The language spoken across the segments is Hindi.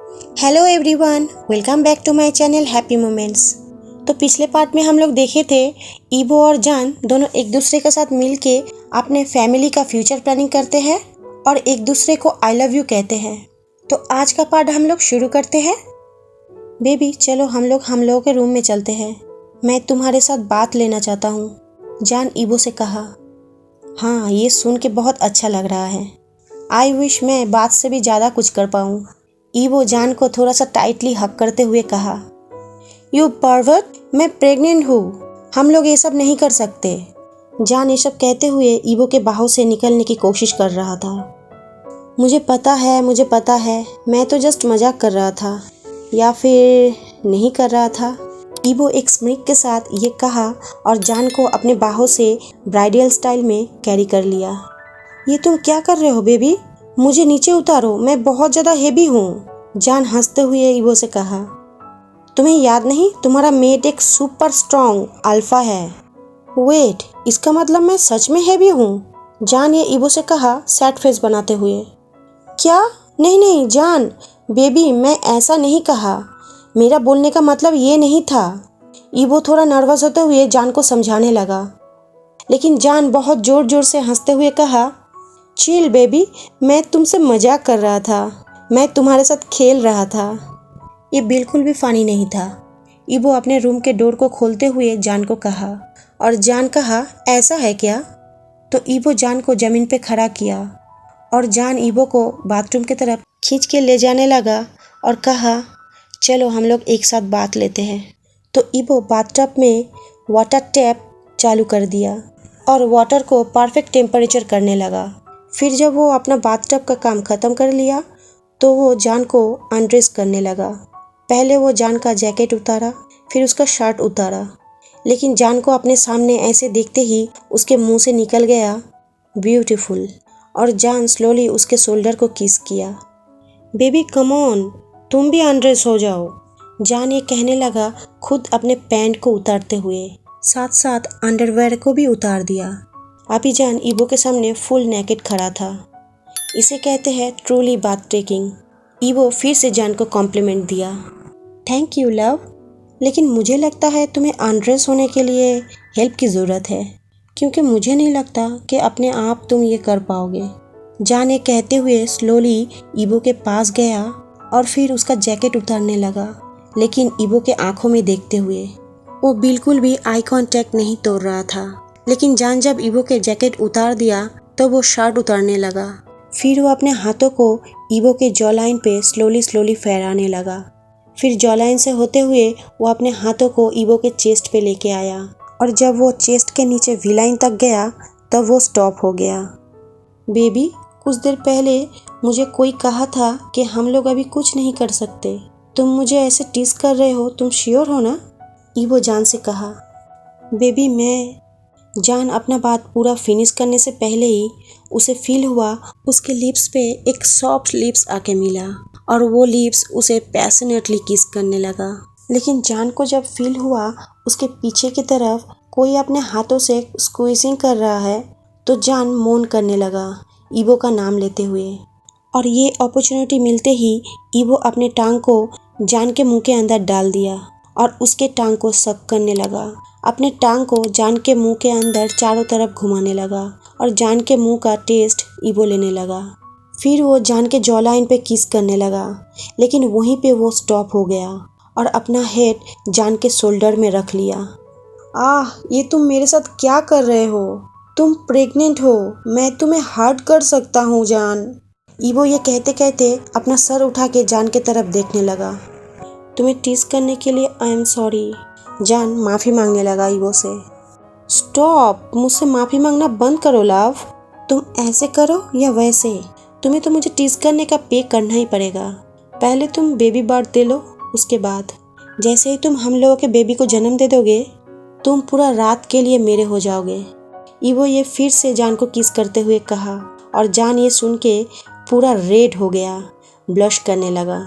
Hello everyone, welcome back to my channel happy moments. तो पिछले पार्ट में हम लोग देखे थे ईवो और जान दोनों एक दूसरे के साथ मिलके अपने फैमिली का फ्यूचर प्लानिंग करते हैं और एक दूसरे को आई लव यू कहते हैं। तो आज का पार्ट हम लोग शुरू करते हैं। बेबी चलो हम लोगों के रूम में चलते हैं, मैं तुम्हारे साथ बात लेना चाहता हूँ, जान ईवो से कहा। हाँ, ये सुन के बहुत अच्छा लग रहा है। आई विश मैं बात से भी ज़्यादा कुछ कर पाऊँ, ईवो जान को थोड़ा सा टाइटली हक करते हुए कहा। यू परवर्ट, मैं प्रेग्नेंट हूँ, हम लोग ये सब नहीं कर सकते। जान ये सब कहते हुए ईवो के बाहों से निकलने की कोशिश कर रहा था। मुझे पता है, मैं तो जस्ट मजाक कर रहा था, या फिर नहीं कर रहा था। ईवो एक स्मिक के साथ ये कहा और जान को अपने बाहों से ब्राइडल स्टाइल में कैरी कर लिया। ये तुम क्या कर रहे हो बेबी, मुझे नीचे उतारो, मैं बहुत ज़्यादा हेवी हूँ, जान हंसते हुए ईवो से कहा। तुम्हें याद नहीं, तुम्हारा मेट एक सुपर स्ट्रॉन्ग अल्फा है। वेट, इसका मतलब मैं सच में हेवी हूँ, जान ये ईवो से कहा सैड फेस बनाते हुए। क्या? नहीं जान, बेबी मैं ऐसा नहीं कहा, मेरा बोलने का मतलब ये नहीं था। ईवो थोड़ा नर्वस होते हुए जान को समझाने लगा, लेकिन जान बहुत ज़ोर ज़ोर से हंसते हुए कहा, चिल बेबी, मैं तुमसे मजाक कर रहा था, मैं तुम्हारे साथ खेल रहा था। ये बिल्कुल भी फ़नी नहीं था। ईवो अपने रूम के डोर को खोलते हुए जान को कहा और जान कहा, ऐसा है क्या? तो ईवो जान को ज़मीन पे खड़ा किया और जान ईवो को बाथरूम की तरफ खींच के ले जाने लगा और कहा, चलो हम लोग एक साथ बात लेते हैं। तो ईवो बाथटब में वाटर टैप चालू कर दिया और वाटर को परफेक्ट टेम्परेचर करने लगा। फिर जब वो अपना बाथटब का काम ख़त्म कर लिया तो वो जान को अनड्रेस करने लगा। पहले वो जान का जैकेट उतारा, फिर उसका शर्ट उतारा, लेकिन जान को अपने सामने ऐसे देखते ही उसके मुंह से निकल गया ब्यूटीफुल, और जान स्लोली उसके शोल्डर को किस किया। बेबी कम ऑन, तुम भी अनड्रेस हो जाओ, जान ये कहने लगा, खुद अपने पैंट को उतारते हुए साथ साथ अंडरवेयर को भी उतार दिया। अभी जान ईवो के सामने फुल नेकेड खड़ा था। इसे कहते हैं ट्रूली बाथ टेकिंग। ईवो फिर से जान को कॉम्प्लीमेंट दिया। थैंक यू लव, लेकिन मुझे लगता है तुम्हें अनड्रेस होने के लिए हेल्प की ज़रूरत है, क्योंकि मुझे नहीं लगता कि अपने आप तुम ये कर पाओगे। जान ये कहते हुए स्लोली ईवो के पास गया और फिर उसका जैकेट उतारने लगा, लेकिन ईवो के आंखों में देखते हुए। वो बिल्कुल भी आई कांटेक्ट नहीं तोड़ रहा था, लेकिन जान जब ईवो के जैकेट उतार दिया तो वो शर्ट उतारने लगा। फिर वो अपने हाथों को ईवो के जॉलाइन पे स्लोली फहराने लगा। फिर जॉलाइन से होते हुए वो अपने हाथों को ईवो के चेस्ट पे लेके आया, और जब वो चेस्ट के नीचे वी-लाइन तक गया तब वो स्टॉप हो गया। बेबी, कुछ देर पहले मुझे कोई कहा था कि हम लोग अभी कुछ नहीं कर सकते, तुम मुझे ऐसे टीज कर रहे हो, तुम श्योर हो ना? ईवो जान से कहा। बेबी मैं, जान अपना बात पूरा फिनिश करने से पहले ही उसे फील हुआ उसके लिप्स पे एक सॉफ्ट लिप्स आके मिला और वो लिप्स उसे पैशनेटली किस करने लगा। लेकिन जान को जब फील हुआ उसके पीछे की तरफ कोई अपने हाथों से स्क्वीजिंग कर रहा है तो जान मौन करने लगा ईवो का नाम लेते हुए, और ये अपॉर्चुनिटी मिलते ही ईवो अपने टांग को जान के मुंह के अंदर डाल दिया और उसके टांग को सक करने लगा। अपने टांग को जान के मुंह के अंदर चारों तरफ घुमाने लगा और जान के मुंह का टेस्ट ईवो लेने लगा। फिर वो जान के जॉलाइन पे किस करने लगा, लेकिन वहीं पे वो स्टॉप हो गया और अपना हेड जान के शोल्डर में रख लिया। आह, ये तुम मेरे साथ क्या कर रहे हो? तुम प्रेग्नेंट हो, मैं तुम्हें हर्ट कर सकता हूँ जान। ईवो ये कहते कहते अपना सर उठा के जान के तरफ देखने लगा। तुम्हें टीज करने के लिए आई एम सॉरी, जान माफ़ी मांगने लगा ईवो से। स्टॉप, मुझसे माफ़ी मांगना बंद करो लव, तुम ऐसे करो या वैसे, तुम्हें तो मुझे टीज करने का पे करना ही पड़ेगा। पहले तुम बेबी बर्थ दे लो, उसके बाद जैसे ही तुम हम लोगों के बेबी को जन्म दे दोगे तुम पूरा रात के लिए मेरे हो जाओगे। ईवो ये फिर से जान को किस करते हुए कहा और जान ये सुन के पूरा रेड हो गया, ब्लश करने लगा।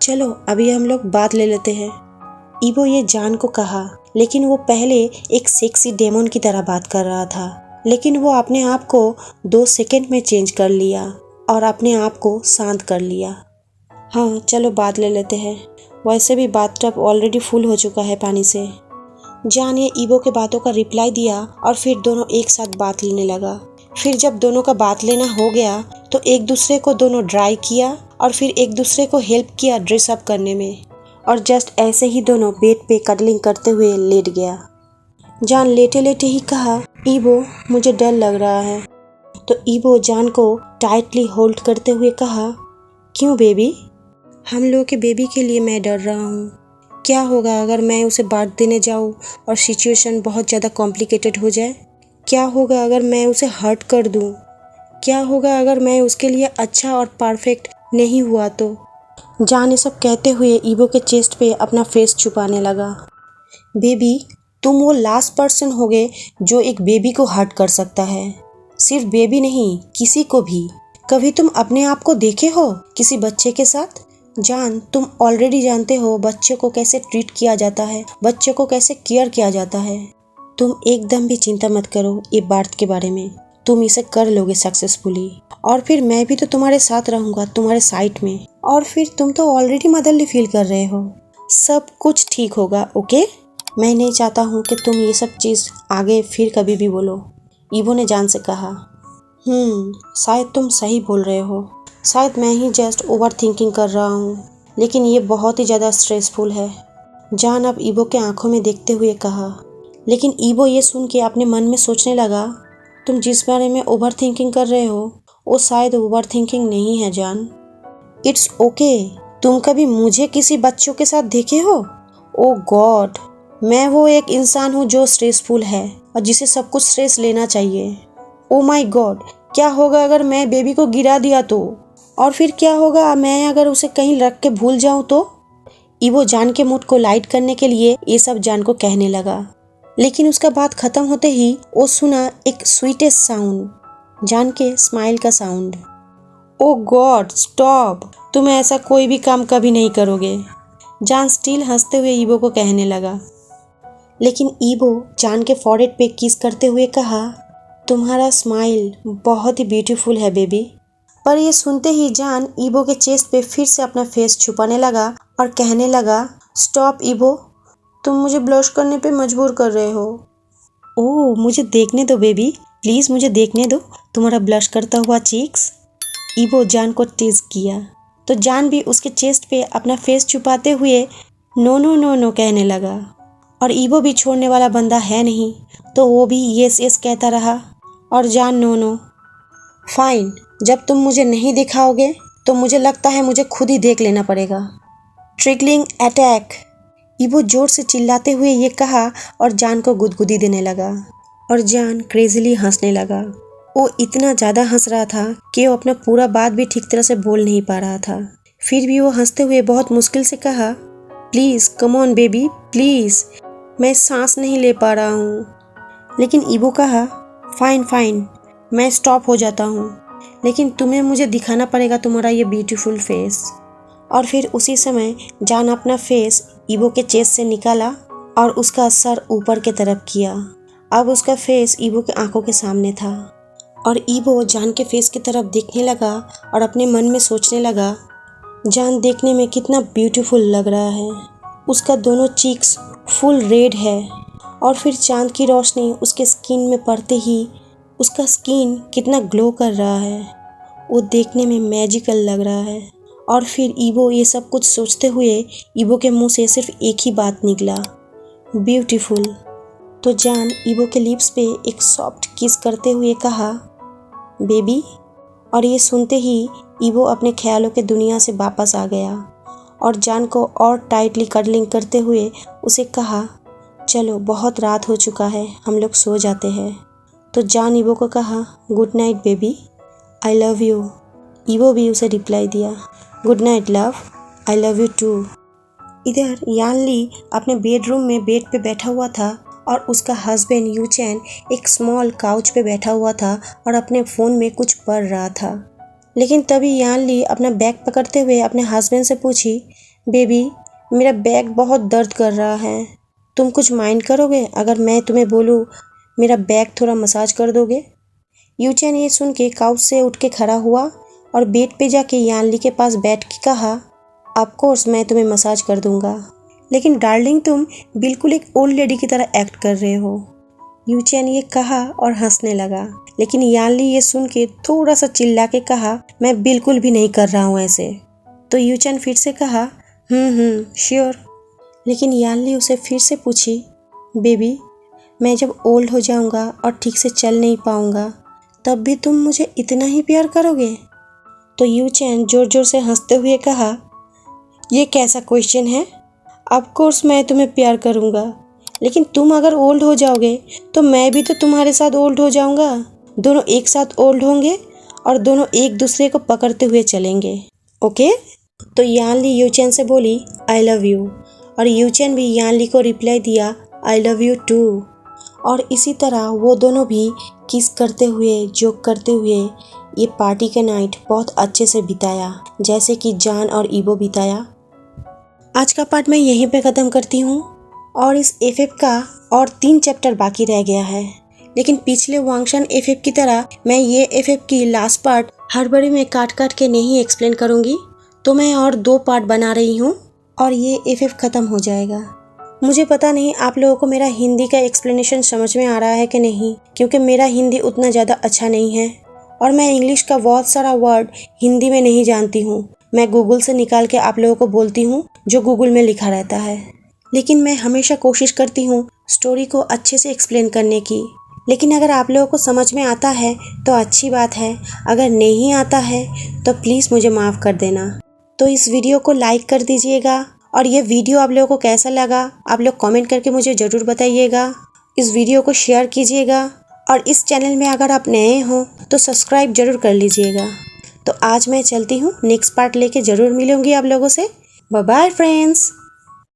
चलो अभी हम लोग बात ले लेते हैं, ईवो ये जान को कहा, लेकिन वो पहले एक सेक्सी डेमन की तरह बात कर रहा था, लेकिन वो अपने आप को 2 सेकंड में चेंज कर लिया और अपने आप को शांत कर लिया। हाँ चलो बात ले लेते हैं, वैसे भी बाथटब ऑलरेडी फुल हो चुका है पानी से। जान ने ईवो के बातों का रिप्लाई दिया और फिर दोनों एक साथ बात लेने लगा। फिर जब दोनों का बात लेना हो गया तो एक दूसरे को दोनों ड्राई किया और फिर एक दूसरे को हेल्प किया ड्रेस अप करने में, और जस्ट ऐसे ही दोनों बेड पे कडलिंग करते हुए लेट गया। जान लेटे लेटे ही कहा, ईवो मुझे डर लग रहा है। तो ईवो जान को टाइटली होल्ड करते हुए कहा, क्यों बेबी? हम लोग के बेबी के लिए मैं डर रहा हूँ। क्या होगा अगर मैं उसे बांट देने जाऊँ और सिचुएशन बहुत ज़्यादा कॉम्प्लिकेटेड हो जाए? क्या होगा अगर मैं उसे हर्ट कर दूँ? क्या होगा अगर मैं उसके लिए अच्छा और परफेक्ट नहीं हुआ तो? जान ये सब कहते हुए ईवो के चेस्ट पे अपना फेस छुपाने लगा। बेबी, तुम वो लास्ट पर्सन होगे जो एक बेबी को हर्ट कर सकता है। सिर्फ बेबी नहीं, किसी को भी। कभी तुम अपने आप को देखे हो किसी बच्चे के साथ? जान, तुम ऑलरेडी जानते हो बच्चे को कैसे ट्रीट किया जाता है, बच्चे को कैसे केयर किया जाता है। तुम एकदम भी चिंता मत करो ये बात के बारे में, तुम इसे कर लोगे सक्सेसफुली। और फिर मैं भी तो तुम्हारे साथ रहूँगा, तुम्हारे साइड में। और फिर तुम तो ऑलरेडी मदरली फील कर रहे हो। सब कुछ ठीक होगा, ओके? मैं नहीं चाहता हूँ कि तुम ये सब चीज़ आगे फिर कभी भी बोलो, ईवो ने जान से कहा। शायद तुम सही बोल रहे हो। शायद मैं ही जस्ट ओवर थिंकिंग कर रहा हूँ, लेकिन ये बहुत ही ज़्यादा स्ट्रेसफुल है। जान अब ईवो के आंखों में देखते हुए कहा। लेकिन ईवो ये सुन के अपने मन में सोचने लगा, तुम जिस बारे में ओवर थिंकिंग कर रहे हो वो शायद ओवर थिंकिंग नहीं है जान। It's okay. तुम कभी मुझे किसी बच्चों के साथ देखे हो? ओ गॉड, मैं वो एक इंसान हूँ जो स्ट्रेसफुल है और जिसे सब कुछ स्ट्रेस लेना चाहिए। ओ माई गॉड, क्या होगा अगर मैं बेबी को गिरा दिया तो? और फिर क्या होगा मैं अगर उसे कहीं रख के भूल जाऊं तो? ईवो जान के मूड को लाइट करने के लिए ये सब जान को कहने लगा। लेकिन उसका बात खत्म होते ही वो सुना एक स्वीटेस्ट साउंड, जान के स्माइल का साउंड। ओ गॉड स्टॉप, तुम ऐसा कोई भी काम कभी नहीं करोगे, जान स्टिल हंसते हुए ईवो को कहने लगा। लेकिन ईवो जान के फॉरहेड पे किस करते हुए कहा, तुम्हारा स्माइल बहुत ही ब्यूटीफुल है बेबी। पर ये सुनते ही जान ईवो के चेस्ट पे फिर से अपना फेस छुपाने लगा और कहने लगा, स्टॉप ईवो, तुम मुझे ब्लश करने पे मजबूर कर रहे हो। ओह मुझे देखने दो बेबी, प्लीज़ मुझे देखने दो तुम्हारा ब्लश करता हुआ चीक्स। ईवो जान को टीज किया तो जान भी उसके चेस्ट पे अपना फेस छुपाते हुए नो नो नो नो कहने लगा। और ईवो भी छोड़ने वाला बंदा है नहीं, तो वो भी यस यस कहता रहा और जान नो नो। फाइन, जब तुम मुझे नहीं दिखाओगे तो मुझे लगता है मुझे खुद ही देख लेना पड़ेगा। ट्रिगलिंग अटैक, ईवो जोर से चिल्लाते हुए ये कहा और जान को गुदगुदी देने लगा। और जान क्रेजीली हंसने लगा। वो इतना ज़्यादा हंस रहा था कि वो अपना पूरा बात भी ठीक तरह से बोल नहीं पा रहा था। फिर भी वो हंसते हुए बहुत मुश्किल से कहा, please come on baby please, मैं सांस नहीं ले पा रहा हूँ। लेकिन ईवो कहा, फाइन फाइन, मैं स्टॉप हो जाता हूँ, लेकिन तुम्हें मुझे दिखाना पड़ेगा तुम्हारा ये ब्यूटीफुल फेस। और फिर उसी समय जान अपना फेस ईवो के चेस्ट से निकाला और उसका सर ऊपर के तरफ किया। अब उसका फेस ईवो के आंखों के सामने था और ईवो जान के फेस की तरफ देखने लगा और अपने मन में सोचने लगा, जान देखने में कितना ब्यूटीफुल लग रहा है। उसका दोनों चीक्स फुल रेड है और फिर चांद की रोशनी उसके स्किन में पड़ते ही उसका स्किन कितना ग्लो कर रहा है। वो देखने में मैजिकल लग रहा है। और फिर ईवो ये सब कुछ सोचते हुए ईवो के मुंह से सिर्फ एक ही बात निकला, ब्यूटीफुल। तो जान ईवो के लिप्स पे एक सॉफ्ट किस करते हुए कहा, बेबी। और ये सुनते ही ईवो अपने ख्यालों के दुनिया से वापस आ गया और जान को और टाइटली कडलिंग करते हुए उसे कहा, चलो बहुत रात हो चुका है, हम लोग सो जाते हैं। तो जान ईवो को कहा, good night baby, I love you. Evo भी उसे रिप्लाई दिया, good night love, I love you too. इधर यानली अपने बेडरूम में बेड पे बैठा हुआ था और उसका हस्बैंड यूचैन एक स्मॉल काउच पे बैठा हुआ था और अपने फ़ोन में कुछ पढ़ रहा था। लेकिन तभी यानली अपना बैग पकड़ते हुए अपने हस्बैंड से पूछी, बेबी मेरा बैग बहुत दर्द कर रहा है, तुम कुछ माइंड करोगे अगर मैं तुम्हें बोलूँ मेरा बैग थोड़ा मसाज कर दोगे? यूचैन ये सुन के काउच से उठ के खड़ा हुआ और बेड पे जाके यानली के पास बैठ के कहा, ऑफ कोर्स मैं तुम्हें मसाज कर दूंगा, लेकिन डार्लिंग तुम बिल्कुल एक ओल्ड लेडी की तरह एक्ट कर रहे हो। यूचैन ये कहा और हंसने लगा, लेकिन यानली ये सुन के थोड़ा सा चिल्ला के कहा, मैं बिल्कुल भी नहीं कर रहा हूँ ऐसे। तो यूचैन फिर से कहा, श्योर। लेकिन यानली उसे फिर से पूछी, बेबी मैं जब ओल्ड हो जाऊँगा और ठीक से चल नहीं पाऊँगा तब भी तुम मुझे इतना ही प्यार करोगे? तो यूचैन जोर जोर से हंसते हुए कहा, ये कैसा क्वेश्चन है? ऑफ कोर्स मैं तुम्हें प्यार करूँगा, लेकिन तुम अगर ओल्ड हो जाओगे तो मैं भी तो तुम्हारे साथ ओल्ड हो जाऊँगा। दोनों एक साथ ओल्ड होंगे और दोनों एक दूसरे को पकड़ते हुए चलेंगे, ओके? तो यानली यूचैन से बोली, आई लव यू, और यूचैन भी यानली को रिप्लाई दिया, आई लव यू टू। और इसी तरह वो दोनों भी किस करते हुए, जोक करते हुए ये पार्टी का नाइट बहुत अच्छे से बिताया, जैसे कि जान और ईबो बिताया। आज का पार्ट मैं यहीं पे ख़त्म करती हूँ और इस एफएफ का और 3 चैप्टर बाकी रह गया है। लेकिन पिछले वांगशान एफएफ की तरह मैं ये एफएफ की लास्ट पार्ट हड़बड़ी में काट काट के नहीं एक्सप्लेन करूँगी, तो मैं और 2 पार्ट बना रही हूँ और ये एफएफ ख़त्म हो जाएगा। मुझे पता नहीं आप लोगों को मेरा हिंदी का एक्सप्लेनेशन समझ में आ रहा है कि नहीं, क्योंकि मेरा हिंदी उतना ज़्यादा अच्छा नहीं है और मैं इंग्लिश का बहुत सारा वर्ड हिंदी में नहीं जानती हूँ। मैं गूगल से निकाल के आप लोगों को बोलती हूँ जो गूगल में लिखा रहता है, लेकिन मैं हमेशा कोशिश करती हूँ स्टोरी को अच्छे से एक्सप्लेन करने की। लेकिन अगर आप लोगों को समझ में आता है तो अच्छी बात है, अगर नहीं आता है तो प्लीज़ मुझे माफ़ कर देना। तो इस वीडियो को लाइक कर दीजिएगा और ये वीडियो आप लोगों को कैसा लगा आप लोग कमेंट करके मुझे ज़रूर बताइएगा। इस वीडियो को शेयर कीजिएगा और इस चैनल में अगर आप नए हो तो सब्सक्राइब ज़रूर कर लीजिएगा। तो आज मैं चलती हूँ, नेक्स्ट पार्ट लेके ज़रूर मिलूँगी आप लोगों से। Bye bye friends.